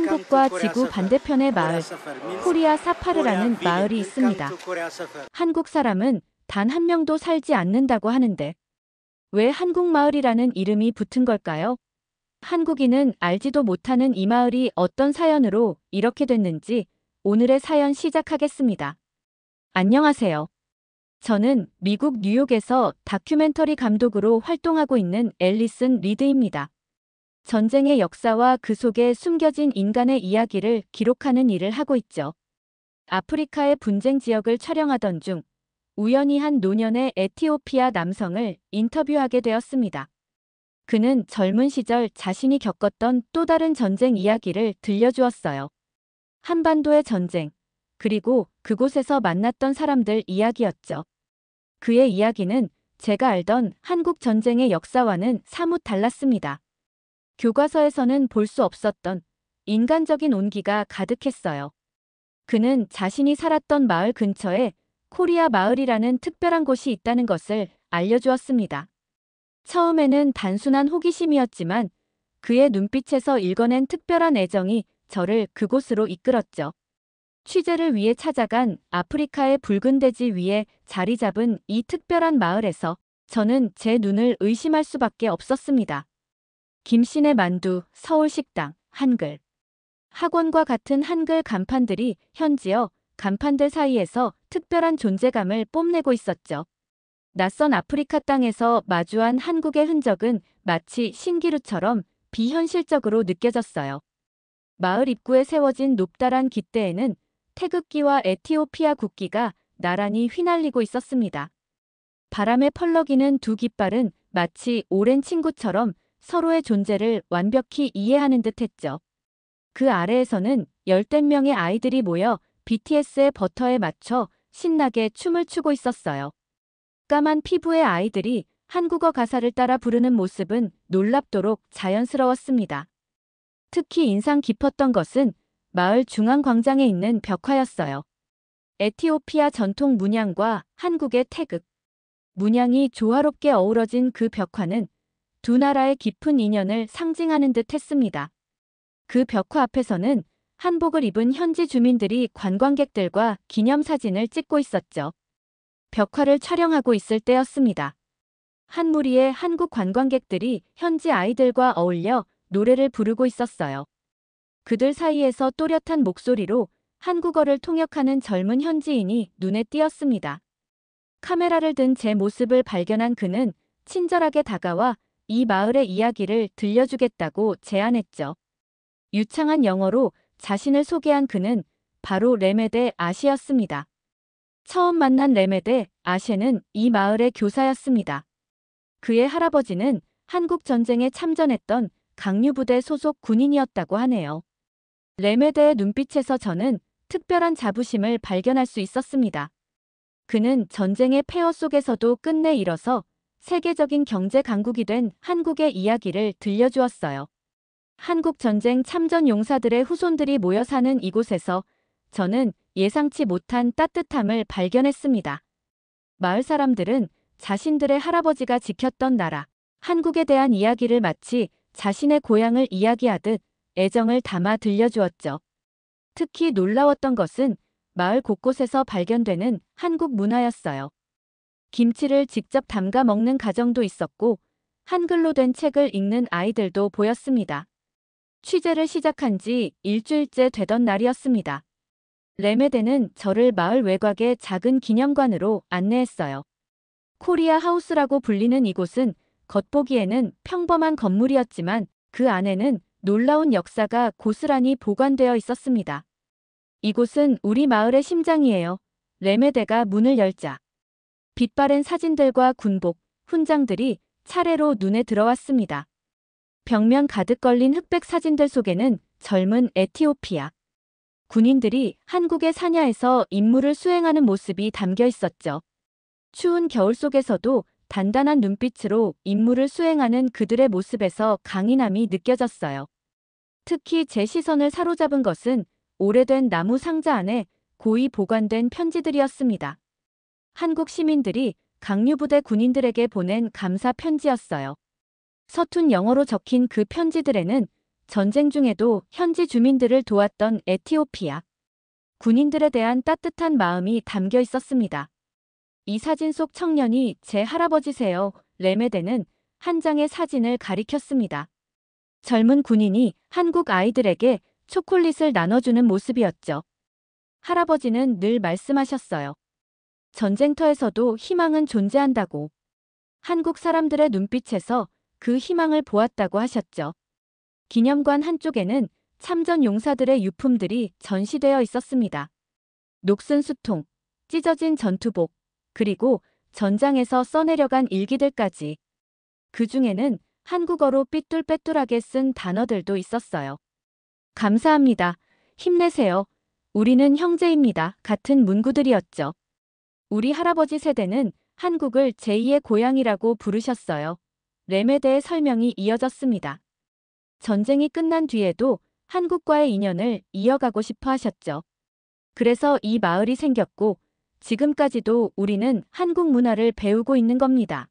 한국과 지구 반대편의 마을, 코리아 사파르라는 마을이 있습니다. 한국 사람은 단 한 명도 살지 않는다고 하는데 왜 한국마을이라는 이름이 붙은 걸까요? 한국인은 알지도 못하는 이 마을이 어떤 사연으로 이렇게 됐는지 오늘의 사연 시작하겠습니다. 안녕하세요. 저는 미국 뉴욕에서 다큐멘터리 감독으로 활동하고 있는 앨리슨 리드입니다. 전쟁의 역사와 그 속에 숨겨진 인간의 이야기를 기록하는 일을 하고 있죠. 아프리카의 분쟁 지역을 촬영하던 중 우연히 한 노년의 에티오피아 남성을 인터뷰하게 되었습니다. 그는 젊은 시절 자신이 겪었던 또 다른 전쟁 이야기를 들려주었어요. 한반도의 전쟁, 그리고 그곳에서 만났던 사람들 이야기였죠. 그의 이야기는 제가 알던 한국 전쟁의 역사와는 사뭇 달랐습니다. 교과서에서는 볼 수 없었던 인간적인 온기가 가득했어요. 그는 자신이 살았던 마을 근처에 코리아 마을이라는 특별한 곳이 있다는 것을 알려주었습니다. 처음에는 단순한 호기심이었지만 그의 눈빛에서 읽어낸 특별한 애정이 저를 그곳으로 이끌었죠. 취재를 위해 찾아간 아프리카의 붉은 대지 위에 자리 잡은 이 특별한 마을에서 저는 제 눈을 의심할 수밖에 없었습니다. 김씨네 만두, 서울식당, 한글. 학원과 같은 한글 간판들이 현지어 간판들 사이에서 특별한 존재감을 뽐내고 있었죠. 낯선 아프리카 땅에서 마주한 한국의 흔적은 마치 신기루처럼 비현실적으로 느껴졌어요. 마을 입구에 세워진 높다란 깃대에는 태극기와 에티오피아 국기가 나란히 휘날리고 있었습니다. 바람에 펄럭이는 두 깃발은 마치 오랜 친구처럼 서로의 존재를 완벽히 이해하는 듯했죠. 그 아래에서는 열댓 명의 아이들이 모여 BTS의 버터에 맞춰 신나게 춤을 추고 있었어요. 까만 피부의 아이들이 한국어 가사를 따라 부르는 모습은 놀랍도록 자연스러웠습니다. 특히 인상 깊었던 것은 마을 중앙 광장에 있는 벽화였어요. 에티오피아 전통 문양과 한국의 태극, 문양이 조화롭게 어우러진 그 벽화는 두 나라의 깊은 인연을 상징하는 듯 했습니다. 그 벽화 앞에서는 한복을 입은 현지 주민들이 관광객들과 기념사진을 찍고 있었죠. 벽화를 촬영하고 있을 때였습니다. 한 무리의 한국 관광객들이 현지 아이들과 어울려 노래를 부르고 있었어요. 그들 사이에서 또렷한 목소리로 한국어를 통역하는 젊은 현지인이 눈에 띄었습니다. 카메라를 든 제 모습을 발견한 그는 친절하게 다가와 이 마을의 이야기를 들려주겠다고 제안했죠. 유창한 영어로 자신을 소개한 그는 바로 레메데 아시였습니다. 처음 만난 레메데 아셰는 이 마을의 교사였습니다. 그의 할아버지는 한국 전쟁에 참전했던 강류부대 소속 군인이었다고 하네요. 레메데의 눈빛에서 저는 특별한 자부심을 발견할 수 있었습니다. 그는 전쟁의 폐허 속에서도 끝내 일어서 세계적인 경제 강국이 된 한국의 이야기를 들려주었어요. 한국 전쟁 참전 용사들의 후손들이 모여 사는 이곳에서 저는 예상치 못한 따뜻함을 발견했습니다. 마을 사람들은 자신들의 할아버지가 지켰던 나라, 한국에 대한 이야기를 마치 자신의 고향을 이야기하듯 애정을 담아 들려주었죠. 특히 놀라웠던 것은 마을 곳곳에서 발견되는 한국 문화였어요. 김치를 직접 담가 먹는 가정도 있었고 한글로 된 책을 읽는 아이들도 보였습니다. 취재를 시작한 지 일주일째 되던 날이었습니다. 레메데는 저를 마을 외곽의 작은 기념관으로 안내했어요. 코리아 하우스라고 불리는 이곳은 겉보기에는 평범한 건물이었지만 그 안에는 놀라운 역사가 고스란히 보관되어 있었습니다. 이곳은 우리 마을의 심장이에요. 레메데가 문을 열자 빛바랜 사진들과 군복, 훈장들이 차례로 눈에 들어왔습니다. 벽면 가득 걸린 흑백 사진들 속에는 젊은 에티오피아 군인들이 한국의 사냐에서 임무를 수행하는 모습이 담겨 있었죠. 추운 겨울 속에서도 단단한 눈빛으로 임무를 수행하는 그들의 모습에서 강인함이 느껴졌어요. 특히 제 시선을 사로잡은 것은 오래된 나무 상자 안에 고이 보관된 편지들이었습니다. 한국 시민들이 강류부대 군인들에게 보낸 감사 편지였어요. 서툰 영어로 적힌 그 편지들에는 전쟁 중에도 현지 주민들을 도왔던 에티오피아. 군인들에 대한 따뜻한 마음이 담겨 있었습니다. 이 사진 속 청년이 제 할아버지세요. 레메데는 한 장의 사진을 가리켰습니다. 젊은 군인이 한국 아이들에게 초콜릿을 나눠주는 모습이었죠. 할아버지는 늘 말씀하셨어요. 전쟁터에서도 희망은 존재한다고. 한국 사람들의 눈빛에서 그 희망을 보았다고 하셨죠. 기념관 한쪽에는 참전 용사들의 유품들이 전시되어 있었습니다. 녹슨 수통, 찢어진 전투복, 그리고 전장에서 써내려간 일기들까지. 그 중에는 한국어로 삐뚤빼뚤하게 쓴 단어들도 있었어요. 감사합니다. 힘내세요. 우리는 형제입니다. 같은 문구들이었죠. 우리 할아버지 세대는 한국을 제2의 고향이라고 부르셨어요. 레메데의 설명이 이어졌습니다. 전쟁이 끝난 뒤에도 한국과의 인연을 이어가고 싶어 하셨죠. 그래서 이 마을이 생겼고 지금까지도 우리는 한국 문화를 배우고 있는 겁니다.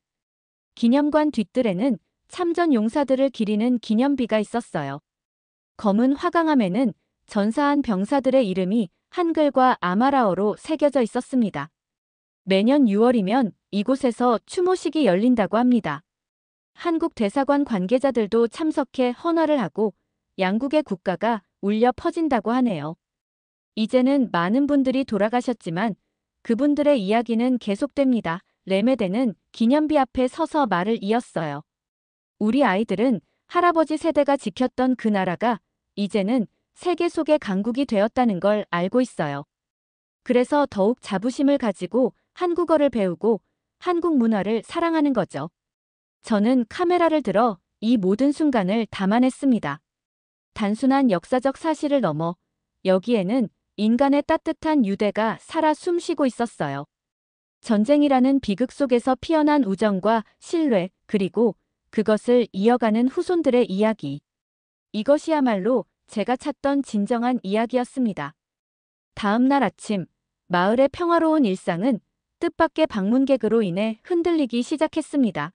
기념관 뒷뜰에는 참전 용사들을 기리는 기념비가 있었어요. 검은 화강암에는 전사한 병사들의 이름이 한글과 아마라어로 새겨져 있었습니다. 매년 6월이면 이곳에서 추모식이 열린다고 합니다. 한국 대사관 관계자들도 참석해 헌화를 하고 양국의 국가가 울려 퍼진다고 하네요. 이제는 많은 분들이 돌아가셨지만 그분들의 이야기는 계속됩니다. 레메데는 기념비 앞에 서서 말을 이었어요. 우리 아이들은 할아버지 세대가 지켰던 그 나라가 이제는 세계 속의 강국이 되었다는 걸 알고 있어요. 그래서 더욱 자부심을 가지고 한국어를 배우고 한국 문화를 사랑하는 거죠. 저는 카메라를 들어 이 모든 순간을 담아냈습니다. 단순한 역사적 사실을 넘어 여기에는 인간의 따뜻한 유대가 살아 숨쉬고 있었어요. 전쟁이라는 비극 속에서 피어난 우정과 신뢰, 그리고 그것을 이어가는 후손들의 이야기. 이것이야말로 제가 찾던 진정한 이야기였습니다. 다음 날 아침, 마을의 평화로운 일상은 뜻밖의 방문객으로 인해 흔들리기 시작했습니다.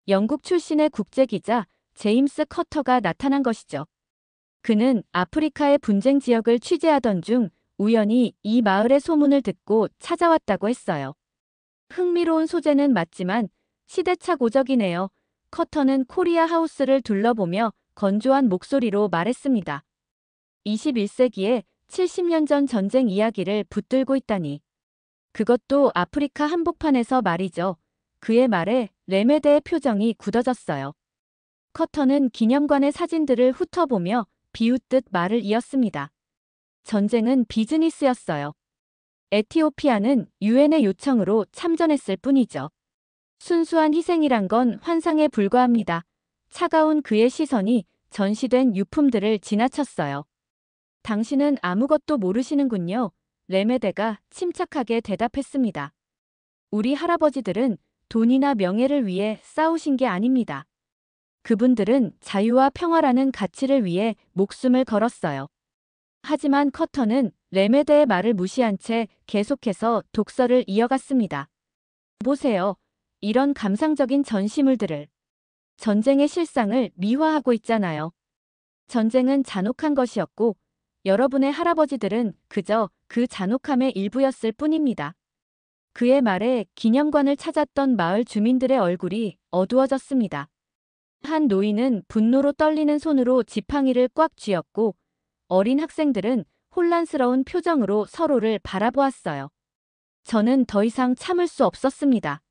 영국 출신의 국제기자 제임스 커터가 나타난 것이죠. 그는 아프리카의 분쟁 지역을 취재하던 중 우연히 이 마을의 소문을 듣고 찾아왔다고 했어요. 흥미로운 소재는 맞지만 시대착 오적이네요. 커터는 코리아 하우스를 둘러보며 건조한 목소리로 말했습니다. 21세기에 70년 전 전쟁 이야기를 붙들고 있다니. 그것도 아프리카 한복판에서 말이죠. 그의 말에 레메데의 표정이 굳어졌어요. 커터는 기념관의 사진들을 훑어보며 비웃듯 말을 이었습니다. 전쟁은 비즈니스였어요. 에티오피아는 유엔의 요청으로 참전했을 뿐이죠. 순수한 희생이란 건 환상에 불과합니다. 차가운 그의 시선이 전시된 유품들을 지나쳤어요. 당신은 아무것도 모르시는군요. 레메데가 침착하게 대답했습니다. 우리 할아버지들은 돈이나 명예를 위해 싸우신 게 아닙니다. 그분들은 자유와 평화라는 가치를 위해 목숨을 걸었어요. 하지만 커터는 레메데의 말을 무시한 채 계속해서 독서를 이어갔습니다. 보세요. 이런 감상적인 전시물들을. 전쟁의 실상을 미화하고 있잖아요. 전쟁은 잔혹한 것이었고 여러분의 할아버지들은 그저 그 잔혹함의 일부였을 뿐입니다. 그의 말에 기념관을 찾았던 마을 주민들의 얼굴이 어두워졌습니다. 한 노인은 분노로 떨리는 손으로 지팡이를 꽉 쥐었고 어린 학생들은 혼란스러운 표정으로 서로를 바라보았어요. 저는 더 이상 참을 수 없었습니다.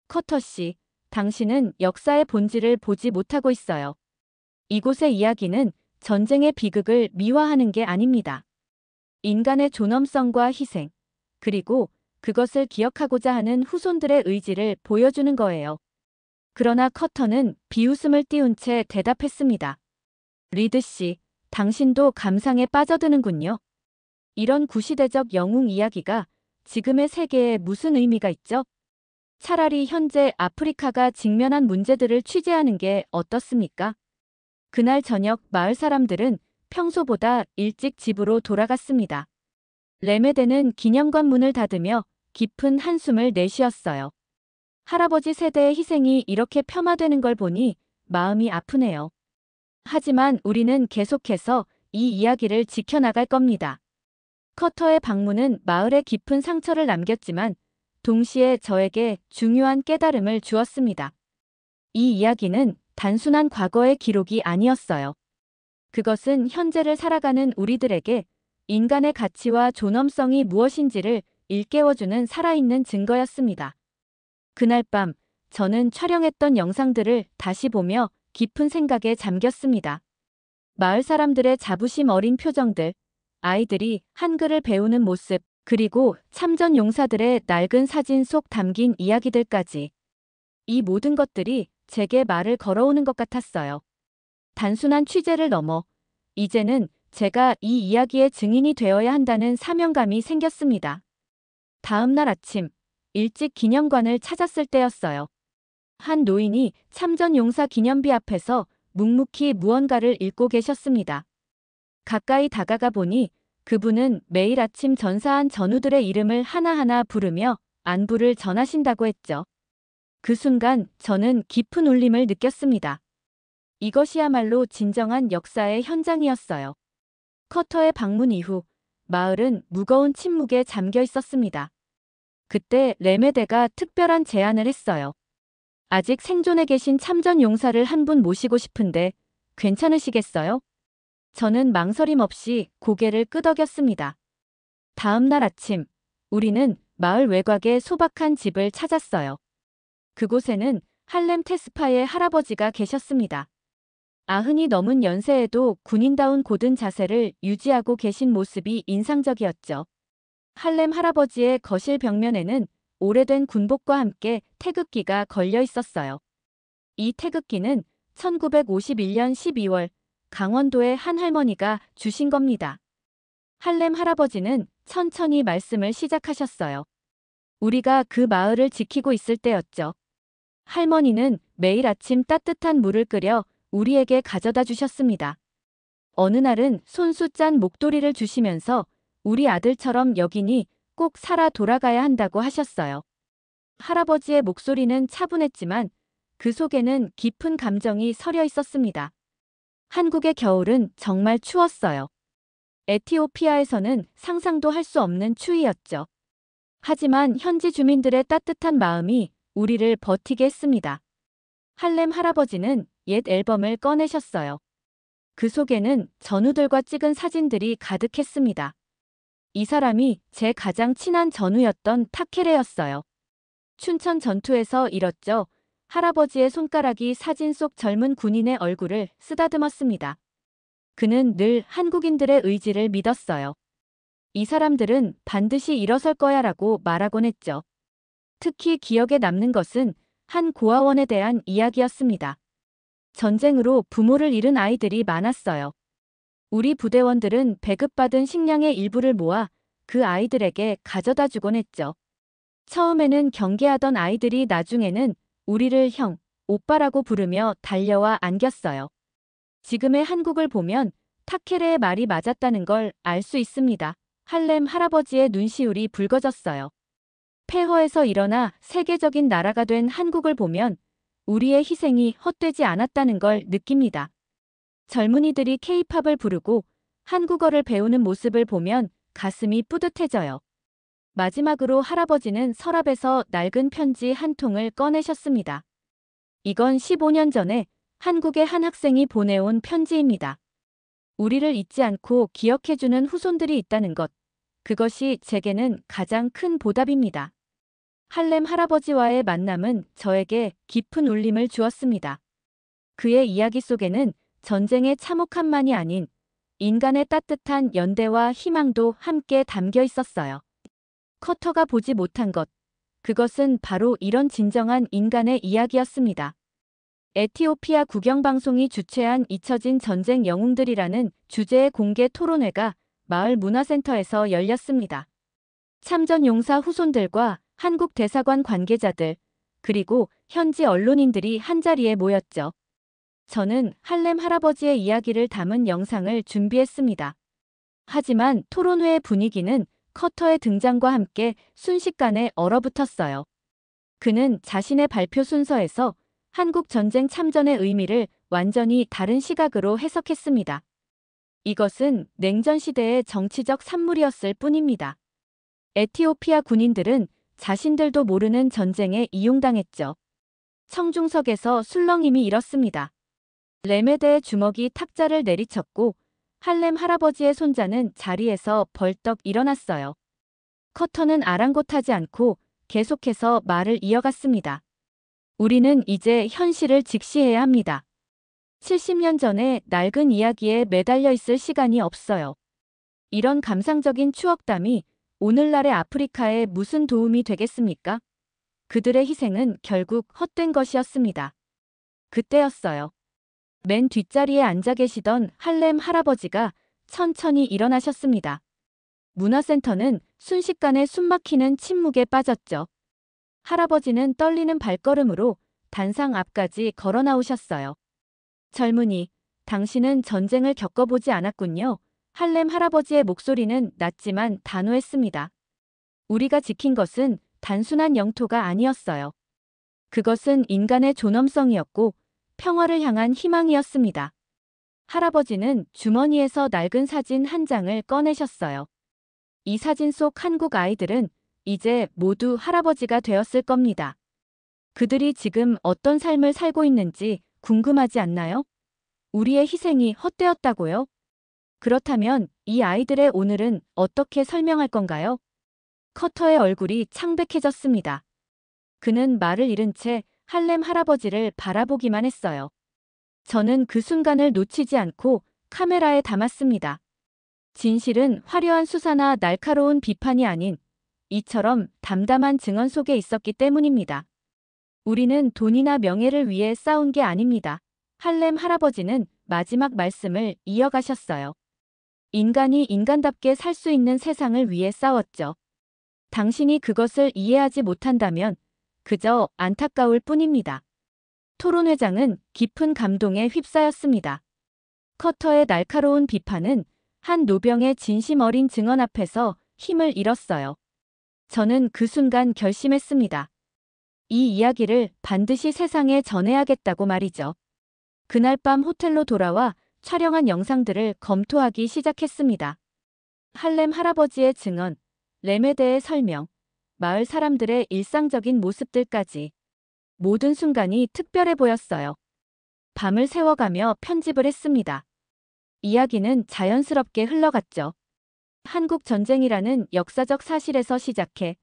커터 씨, 당신은 역사의 본질을 보지 못하고 있어요. 이곳의 이야기는 전쟁의 비극을 미화하는 게 아닙니다. 인간의 존엄성과 희생, 그리고 그것을 기억하고자 하는 후손들의 의지를 보여주는 거예요. 그러나 커터는 비웃음을 띄운 채 대답했습니다. 리드 씨, 당신도 감상에 빠져드는군요. 이런 구시대적 영웅 이야기가 지금의 세계에 무슨 의미가 있죠? 차라리 현재 아프리카가 직면한 문제들을 취재하는 게 어떻습니까? 그날 저녁 마을 사람들은 평소보다 일찍 집으로 돌아갔습니다. 레메데는 기념관 문을 닫으며 깊은 한숨을 내쉬었어요. 할아버지 세대의 희생이 이렇게 폄하되는 걸 보니 마음이 아프네요. 하지만 우리는 계속해서 이 이야기를 지켜나갈 겁니다. 커터의 방문은 마을에 깊은 상처를 남겼지만 동시에 저에게 중요한 깨달음을 주었습니다. 이 이야기는 단순한 과거의 기록이 아니었어요. 그것은 현재를 살아가는 우리들에게 인간의 가치와 존엄성이 무엇인지를 일깨워주는 살아있는 증거였습니다. 그날 밤 저는 촬영했던 영상들을 다시 보며 깊은 생각에 잠겼습니다. 마을 사람들의 자부심 어린 표정들, 아이들이 한글을 배우는 모습, 그리고 참전 용사들의 낡은 사진 속 담긴 이야기들까지. 이 모든 것들이 제게 말을 걸어오는 것 같았어요. 단순한 취재를 넘어 이제는 제가 이 이야기의 증인이 되어야 한다는 사명감이 생겼습니다. 다음 날 아침, 일찍 기념관을 찾았을 때였어요. 한 노인이 참전 용사 기념비 앞에서 묵묵히 무언가를 읽고 계셨습니다. 가까이 다가가 보니 그분은 매일 아침 전사한 전우들의 이름을 하나하나 부르며 안부를 전하신다고 했죠. 그 순간 저는 깊은 울림을 느꼈습니다. 이것이야말로 진정한 역사의 현장이었어요. 커터의 방문 이후 마을은 무거운 침묵에 잠겨 있었습니다. 그때 레메데가 특별한 제안을 했어요. 아직 생존해 계신 참전 용사를 한 분 모시고 싶은데 괜찮으시겠어요? 저는 망설임 없이 고개를 끄덕였습니다. 다음 날 아침, 우리는 마을 외곽의 소박한 집을 찾았어요. 그곳에는 할렘 테스파의 할아버지가 계셨습니다. 90이 넘은 연세에도 군인다운 고든 자세를 유지하고 계신 모습이 인상적이었죠. 할렘 할아버지의 거실 벽면에는 오래된 군복과 함께 태극기가 걸려 있었어요. 이 태극기는 1951년 12월 강원도의 한 할머니가 주신 겁니다. 할렘 할아버지는 천천히 말씀을 시작하셨어요. 우리가 그 마을을 지키고 있을 때였죠. 할머니는 매일 아침 따뜻한 물을 끓여 우리에게 가져다 주셨습니다. 어느 날은 손수 짠 목도리를 주시면서 우리 아들처럼 여기니 꼭 살아 돌아가야 한다고 하셨어요. 할아버지의 목소리는 차분했지만 그 속에는 깊은 감정이 서려 있었습니다. 한국의 겨울은 정말 추웠어요. 에티오피아에서는 상상도 할 수 없는 추위였죠. 하지만 현지 주민들의 따뜻한 마음이 우리를 버티게 했습니다. 할렘 할아버지는 옛 앨범을 꺼내셨어요. 그 속에는 전우들과 찍은 사진들이 가득했습니다. 이 사람이 제 가장 친한 전우였던 타케레였어요. 춘천 전투에서 잃었죠. 할아버지의 손가락이 사진 속 젊은 군인의 얼굴을 쓰다듬었습니다. 그는 늘 한국인들의 의지를 믿었어요. 이 사람들은 반드시 일어설 거야라고 말하곤 했죠. 특히 기억에 남는 것은 한 고아원에 대한 이야기였습니다. 전쟁으로 부모를 잃은 아이들이 많았어요. 우리 부대원들은 배급받은 식량의 일부를 모아 그 아이들에게 가져다 주곤 했죠. 처음에는 경계하던 아이들이 나중에는 우리를 형, 오빠라고 부르며 달려와 안겼어요. 지금의 한국을 보면 타케레의 말이 맞았다는 걸 알 수 있습니다. 할렘 할아버지의 눈시울이 붉어졌어요. 폐허에서 일어나 세계적인 나라가 된 한국을 보면 우리의 희생이 헛되지 않았다는 걸 느낍니다. 젊은이들이 케이팝을 부르고 한국어를 배우는 모습을 보면 가슴이 뿌듯해져요. 마지막으로 할아버지는 서랍에서 낡은 편지 한 통을 꺼내셨습니다. 이건 15년 전에 한국의 한 학생이 보내온 편지입니다. 우리를 잊지 않고 기억해주는 후손들이 있다는 것. 그것이 제게는 가장 큰 보답입니다. 할렘 할아버지와의 만남은 저에게 깊은 울림을 주었습니다. 그의 이야기 속에는 전쟁의 참혹함만이 아닌 인간의 따뜻한 연대와 희망도 함께 담겨 있었어요. 커터가 보지 못한 것. 그것은 바로 이런 진정한 인간의 이야기였습니다. 에티오피아 국영방송이 주최한 잊혀진 전쟁 영웅들이라는 주제의 공개 토론회가 마을 문화센터에서 열렸습니다. 참전 용사 후손들과 한국 대사관 관계자들, 그리고 현지 언론인들이 한자리에 모였죠. 저는 할렘 할아버지의 이야기를 담은 영상을 준비했습니다. 하지만 토론회의 분위기는 커터의 등장과 함께 순식간에 얼어붙었어요. 그는 자신의 발표 순서에서 한국 전쟁 참전의 의미를 완전히 다른 시각으로 해석했습니다. 이것은 냉전 시대의 정치적 산물이었을 뿐입니다. 에티오피아 군인들은 자신들도 모르는 전쟁에 이용당했죠. 청중석에서 술렁임이 일었습니다. 레메데의 주먹이 탁자를 내리쳤고 할렘 할아버지의 손자는 자리에서 벌떡 일어났어요. 커터는 아랑곳하지 않고 계속해서 말을 이어갔습니다. 우리는 이제 현실을 직시해야 합니다. 70년 전의 낡은 이야기에 매달려 있을 시간이 없어요. 이런 감상적인 추억담이 오늘날의 아프리카에 무슨 도움이 되겠습니까? 그들의 희생은 결국 헛된 것이었습니다. 그때였어요. 맨 뒷자리에 앉아 계시던 할렘 할아버지가 천천히 일어나셨습니다. 문화센터는 순식간에 숨막히는 침묵에 빠졌죠. 할아버지는 떨리는 발걸음으로 단상 앞까지 걸어 나오셨어요. 젊은이, 당신은 전쟁을 겪어보지 않았군요. 할렘 할아버지의 목소리는 낮지만 단호했습니다. 우리가 지킨 것은 단순한 영토가 아니었어요. 그것은 인간의 존엄성이었고 평화를 향한 희망이었습니다. 할아버지는 주머니에서 낡은 사진 한 장을 꺼내셨어요. 이 사진 속 한국 아이들은 이제 모두 할아버지가 되었을 겁니다. 그들이 지금 어떤 삶을 살고 있는지 궁금하지 않나요? 우리의 희생이 헛되었다고요? 그렇다면 이 아이들의 오늘은 어떻게 설명할 건가요? 커터의 얼굴이 창백해졌습니다. 그는 말을 잃은 채 할렘 할아버지를 바라보기만 했어요. 저는 그 순간을 놓치지 않고 카메라에 담았습니다. 진실은 화려한 수사나 날카로운 비판이 아닌 이처럼 담담한 증언 속에 있었기 때문입니다. 우리는 돈이나 명예를 위해 싸운 게 아닙니다. 할렘 할아버지는 마지막 말씀을 이어가셨어요. 인간이 인간답게 살 수 있는 세상을 위해 싸웠죠. 당신이 그것을 이해하지 못한다면 그저 안타까울 뿐입니다. 토론회장은 깊은 감동에 휩싸였습니다. 커터의 날카로운 비판은 한 노병의 진심 어린 증언 앞에서 힘을 잃었어요. 저는 그 순간 결심했습니다. 이 이야기를 반드시 세상에 전해야겠다고 말이죠. 그날 밤 호텔로 돌아와 촬영한 영상들을 검토하기 시작했습니다. 할렘 할아버지의 증언, 레메데의 설명, 마을 사람들의 일상적인 모습들까지 모든 순간이 특별해 보였어요. 밤을 새워가며 편집을 했습니다. 이야기는 자연스럽게 흘러갔죠. 한국 전쟁이라는 역사적 사실에서 시작해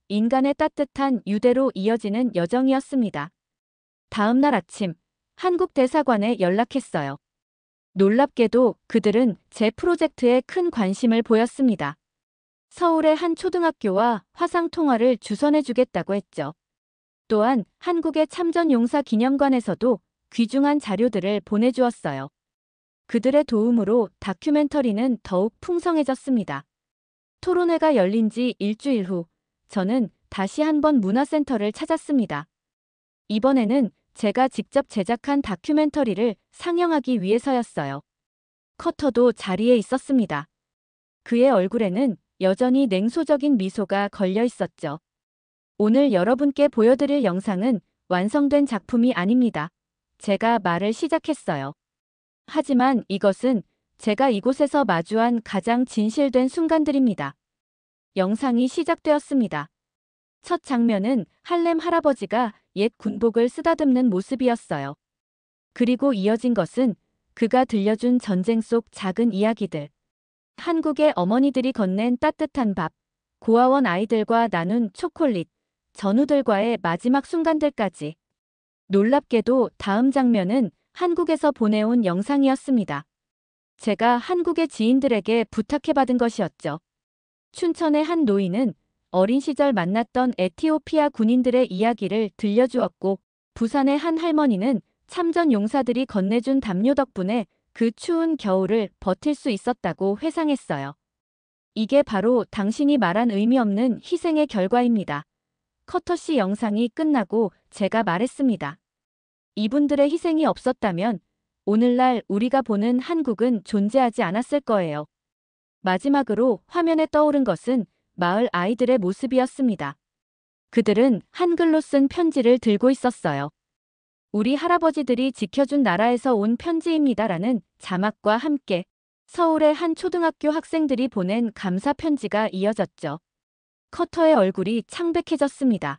인간의 따뜻한 유대로 이어지는 여정이었습니다. 다음 날 아침, 한국 대사관에 연락했어요. 놀랍게도 그들은 제 프로젝트에 큰 관심을 보였습니다. 서울의 한 초등학교와 화상통화를 주선해주겠다고 했죠. 또한 한국의 참전용사기념관에서도 귀중한 자료들을 보내주었어요. 그들의 도움으로 다큐멘터리는 더욱 풍성해졌습니다. 토론회가 열린 지 일주일 후, 저는 다시 한번 문화센터를 찾았습니다. 이번에는 제가 직접 제작한 다큐멘터리를 상영하기 위해서였어요. 커터도 자리에 있었습니다. 그의 얼굴에는 여전히 냉소적인 미소가 걸려 있었죠. 오늘 여러분께 보여드릴 영상은 완성된 작품이 아닙니다. 제가 말을 시작했어요. 하지만 이것은 제가 이곳에서 마주한 가장 진실된 순간들입니다. 영상이 시작되었습니다. 첫 장면은 할렘 할아버지가 옛 군복을 쓰다듬는 모습이었어요. 그리고 이어진 것은 그가 들려준 전쟁 속 작은 이야기들. 한국의 어머니들이 건넨 따뜻한 밥, 고아원 아이들과 나눈 초콜릿, 전우들과의 마지막 순간들까지. 놀랍게도 다음 장면은 한국에서 보내온 영상이었습니다. 제가 한국의 지인들에게 부탁해받은 것이었죠. 춘천의 한 노인은 어린 시절 만났던 에티오피아 군인들의 이야기를 들려주었고, 부산의 한 할머니는 참전 용사들이 건네준 담요 덕분에 그 추운 겨울을 버틸 수 있었다고 회상했어요. 이게 바로 당신이 말한 의미 없는 희생의 결과입니다. 커터 씨 영상이 끝나고 제가 말했습니다. 이분들의 희생이 없었다면 오늘날 우리가 보는 한국은 존재하지 않았을 거예요. 마지막으로 화면에 떠오른 것은 마을 아이들의 모습이었습니다. 그들은 한글로 쓴 편지를 들고 있었어요. 우리 할아버지들이 지켜준 나라에서 온 편지입니다라는 자막과 함께 서울의 한 초등학교 학생들이 보낸 감사 편지가 이어졌죠. 커터의 얼굴이 창백해졌습니다.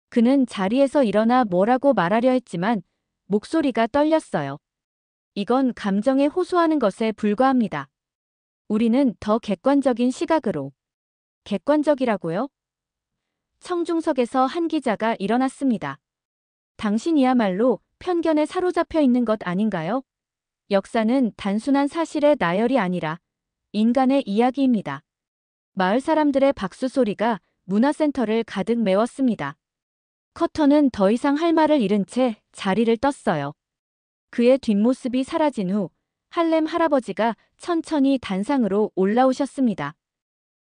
그는 자리에서 일어나 뭐라고 말하려 했지만 목소리가 떨렸어요. 이건 감정에 호소하는 것에 불과합니다. 우리는 더 객관적인 시각으로. 객관적이라고요? 청중석에서 한 기자가 일어났습니다. 당신이야말로 편견에 사로잡혀 있는 것 아닌가요? 역사는 단순한 사실의 나열이 아니라 인간의 이야기입니다. 마을 사람들의 박수 소리가 문화센터를 가득 메웠습니다. 커터는 더 이상 할 말을 잃은 채 자리를 떴어요. 그의 뒷모습이 사라진 후 할렘 할아버지가 천천히 단상으로 올라오셨습니다.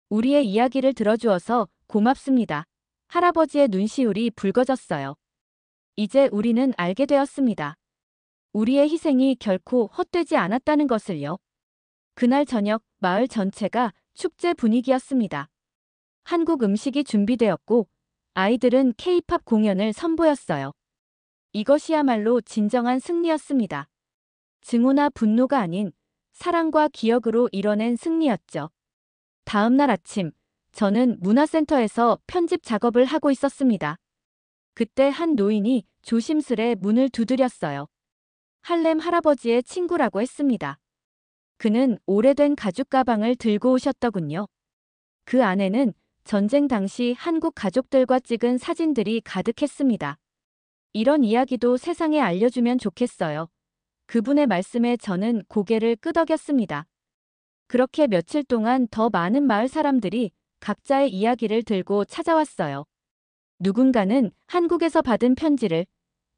우리의 이야기를 들어주어서 고맙습니다. 할아버지의 눈시울이 붉어졌어요. 이제 우리는 알게 되었습니다. 우리의 희생이 결코 헛되지 않았다는 것을요. 그날 저녁 마을 전체가 축제 분위기였습니다. 한국 음식이 준비되었고 아이들은 K-팝 공연을 선보였어요. 이것이야말로 진정한 승리였습니다. 증오나 분노가 아닌 사랑과 기억으로 이뤄낸 승리였죠. 다음 날 아침, 저는 문화센터에서 편집 작업을 하고 있었습니다. 그때 한 노인이 조심스레 문을 두드렸어요. 할렘 할아버지의 친구라고 했습니다. 그는 오래된 가죽 가방을 들고 오셨더군요. 그 안에는 전쟁 당시 한국 가족들과 찍은 사진들이 가득했습니다. 이런 이야기도 세상에 알려주면 좋겠어요. 그분의 말씀에 저는 고개를 끄덕였습니다. 그렇게 며칠 동안 더 많은 마을 사람들이 각자의 이야기를 들고 찾아왔어요. 누군가는 한국에서 받은 편지를,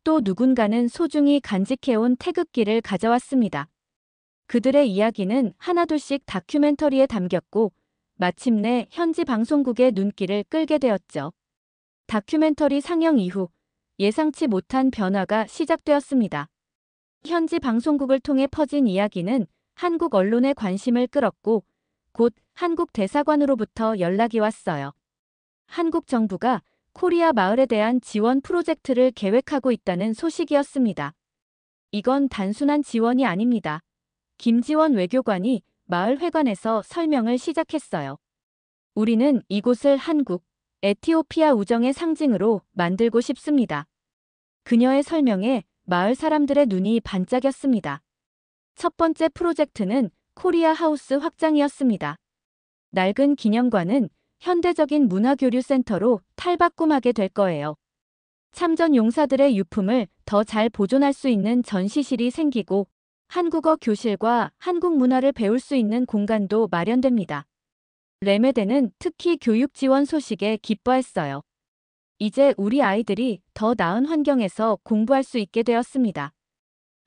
또 누군가는 소중히 간직해온 태극기를 가져왔습니다. 그들의 이야기는 하나둘씩 다큐멘터리에 담겼고 마침내 현지 방송국의 눈길을 끌게 되었죠. 다큐멘터리 상영 이후 예상치 못한 변화가 시작되었습니다. 현지 방송국을 통해 퍼진 이야기는 한국 언론의 관심을 끌었고 곧 한국 대사관으로부터 연락이 왔어요. 한국 정부가 코리아 마을에 대한 지원 프로젝트를 계획하고 있다는 소식이었습니다. 이건 단순한 지원이 아닙니다. 김지원 외교관이 마을 회관에서 설명을 시작했어요. 우리는 이곳을 한국, 에티오피아 우정의 상징으로 만들고 싶습니다. 그녀의 설명에 마을 사람들의 눈이 반짝였습니다. 첫 번째 프로젝트는 코리아 하우스 확장이었습니다. 낡은 기념관은 현대적인 문화교류센터로 탈바꿈하게 될 거예요. 참전 용사들의 유품을 더 잘 보존할 수 있는 전시실이 생기고 한국어 교실과 한국 문화를 배울 수 있는 공간도 마련됩니다. 레메데는 특히 교육 지원 소식에 기뻐했어요. 이제 우리 아이들이 더 나은 환경에서 공부할 수 있게 되었습니다.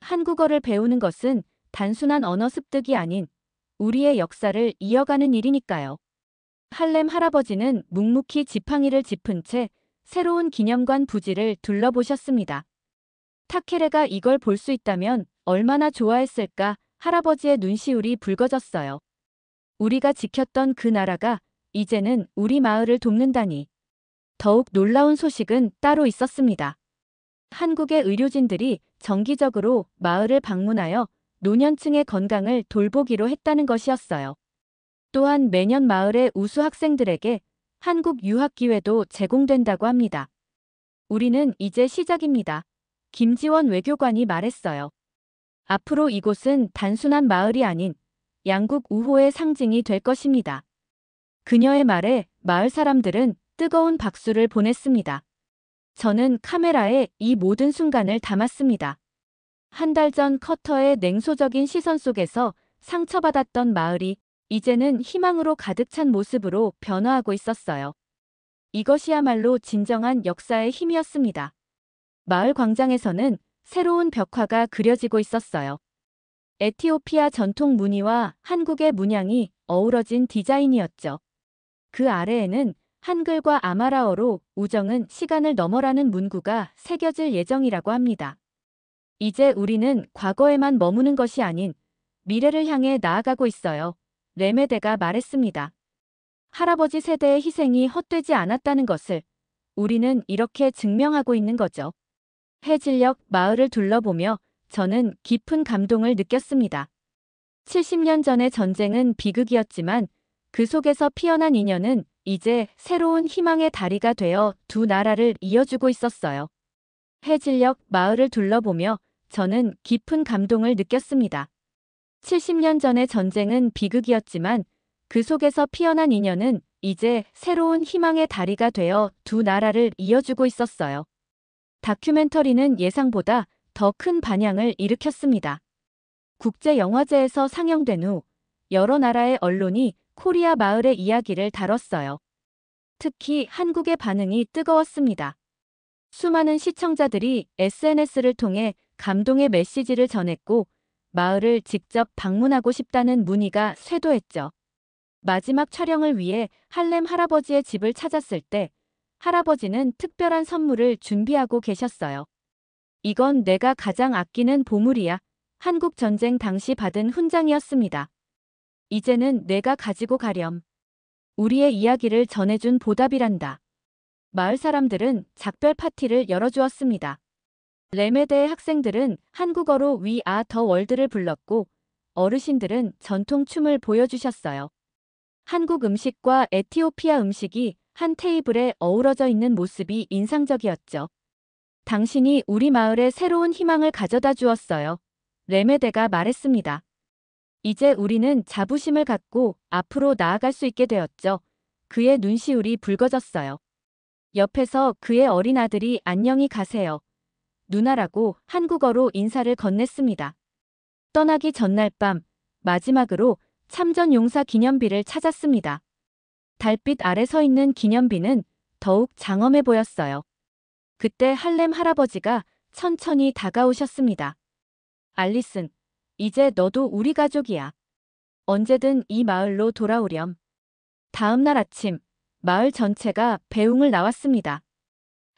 한국어를 배우는 것은 단순한 언어 습득이 아닌 우리의 역사를 이어가는 일이니까요. 할렘 할아버지는 묵묵히 지팡이를 짚은 채 새로운 기념관 부지를 둘러보셨습니다. 타케레가 이걸 볼 수 있다면 얼마나 좋아했을까. 할아버지의 눈시울이 붉어졌어요. 우리가 지켰던 그 나라가 이제는 우리 마을을 돕는다니. 더욱 놀라운 소식은 따로 있었습니다. 한국의 의료진들이 정기적으로 마을을 방문하여 노년층의 건강을 돌보기로 했다는 것이었어요. 또한 매년 마을의 우수 학생들에게 한국 유학 기회도 제공된다고 합니다. 우리는 이제 시작입니다. 김지원 외교관이 말했어요. 앞으로 이곳은 단순한 마을이 아닌 양국 우호의 상징이 될 것입니다. 그녀의 말에 마을 사람들은 뜨거운 박수를 보냈습니다. 저는 카메라에 이 모든 순간을 담았습니다. 한 달 전 커터의 냉소적인 시선 속에서 상처받았던 마을이 이제는 희망으로 가득 찬 모습으로 변화하고 있었어요. 이것이야말로 진정한 역사의 힘이었습니다. 마을 광장에서는 새로운 벽화가 그려지고 있었어요. 에티오피아 전통 무늬와 한국의 문양이 어우러진 디자인이었죠. 그 아래에는 한글과 아마라어로 우정은 시간을 넘어라는 문구가 새겨질 예정이라고 합니다. 이제 우리는 과거에만 머무는 것이 아닌 미래를 향해 나아가고 있어요. 레메데가 말했습니다. 할아버지 세대의 희생이 헛되지 않았다는 것을 우리는 이렇게 증명하고 있는 거죠. 해질녘 마을을 둘러보며 저는 깊은 감동을 느꼈습니다. 70년 전의 전쟁은 비극이었지만 그 속에서 피어난 인연은 이제 새로운 희망의 다리가 되어 두 나라를 이어주고 있었어요. 해질녘 마을을 둘러보며 저는 깊은 감동을 느꼈습니다. 70년 전의 전쟁은 비극이었지만 그 속에서 피어난 인연은 이제 새로운 희망의 다리가 되어 두 나라를 이어주고 있었어요. 다큐멘터리는 예상보다 더 큰 반향을 일으켰습니다. 국제영화제에서 상영된 후 여러 나라의 언론이 코리아 마을의 이야기를 다뤘어요. 특히 한국의 반응이 뜨거웠습니다. 수많은 시청자들이 SNS를 통해 감동의 메시지를 전했고 마을을 직접 방문하고 싶다는 문의가 쇄도했죠. 마지막 촬영을 위해 할렘 할아버지의 집을 찾았을 때 할아버지는 특별한 선물을 준비하고 계셨어요. 이건 내가 가장 아끼는 보물이야. 한국 전쟁 당시 받은 훈장이었습니다. 이제는 내가 가지고 가렴. 우리의 이야기를 전해준 보답이란다. 마을 사람들은 작별 파티를 열어주었습니다. 레메대의 학생들은 한국어로 We Are the World를 불렀고 어르신들은 전통 춤을 보여주셨어요. 한국 음식과 에티오피아 음식이 한 테이블에 어우러져 있는 모습이 인상적이었죠. 당신이 우리 마을에 새로운 희망을 가져다 주었어요. 레메데가 말했습니다. 이제 우리는 자부심을 갖고 앞으로 나아갈 수 있게 되었죠. 그의 눈시울이 붉어졌어요. 옆에서 그의 어린 아들이 안녕히 가세요. 누나라고 한국어로 인사를 건넸습니다. 떠나기 전날 밤 마지막으로 참전 용사 기념비를 찾았습니다. 달빛 아래 서 있는 기념비는 더욱 장엄해 보였어요. 그때 할렘 할아버지가 천천히 다가오셨습니다. 알리슨, 이제 너도 우리 가족이야. 언제든 이 마을로 돌아오렴. 다음 날 아침, 마을 전체가 배웅을 나왔습니다.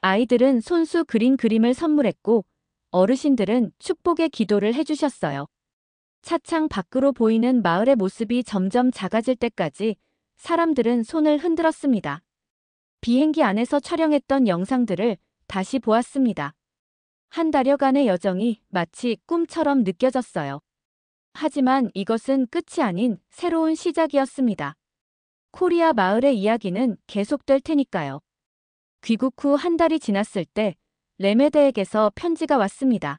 아이들은 손수 그린 그림을 선물했고 어르신들은 축복의 기도를 해주셨어요. 차창 밖으로 보이는 마을의 모습이 점점 작아질 때까지 사람들은 손을 흔들었습니다. 비행기 안에서 촬영했던 영상들을 다시 보았습니다. 한 달여간의 여정이 마치 꿈처럼 느껴졌어요. 하지만 이것은 끝이 아닌 새로운 시작이었습니다. 코리아 마을의 이야기는 계속될 테니까요. 귀국 후 한 달이 지났을 때 레메데에게서 편지가 왔습니다.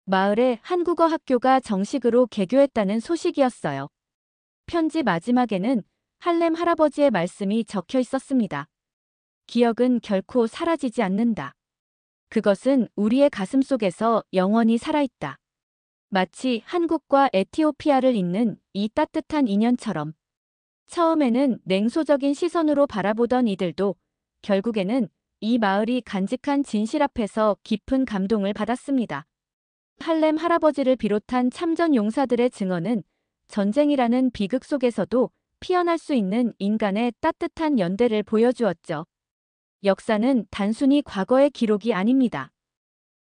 마을에 한국어 학교가 정식으로 개교했다는 소식이었어요. 편지 마지막에는 할렘 할아버지의 말씀이 적혀 있었습니다. 기억은 결코 사라지지 않는다. 그것은 우리의 가슴 속에서 영원히 살아있다. 마치 한국과 에티오피아를 잇는 이 따뜻한 인연처럼. 처음에는 냉소적인 시선으로 바라보던 이들도 결국에는 이 마을이 간직한 진실 앞에서 깊은 감동을 받았습니다. 할렘 할아버지를 비롯한 참전 용사들의 증언은 전쟁이라는 비극 속에서도 피어날 수 있는 인간의 따뜻한 연대를 보여주었죠. 역사는 단순히 과거의 기록이 아닙니다.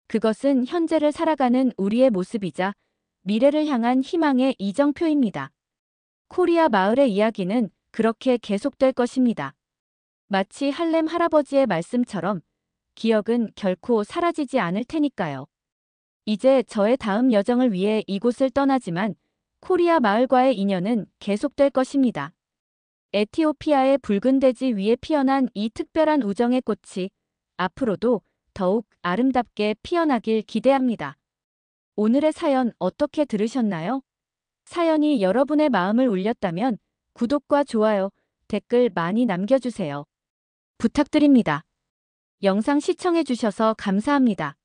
그것은 현재를 살아가는 우리의 모습이자 미래를 향한 희망의 이정표입니다. 코리아 마을의 이야기는 그렇게 계속될 것입니다. 마치 할렘 할아버지의 말씀처럼 기억은 결코 사라지지 않을 테니까요. 이제 저의 다음 여정을 위해 이곳을 떠나지만 코리아 마을과의 인연은 계속될 것입니다. 에티오피아의 붉은 대지 위에 피어난 이 특별한 우정의 꽃이 앞으로도 더욱 아름답게 피어나길 기대합니다. 오늘의 사연 어떻게 들으셨나요? 사연이 여러분의 마음을 울렸다면 구독과 좋아요, 댓글 많이 남겨주세요. 부탁드립니다. 영상 시청해주셔서 감사합니다.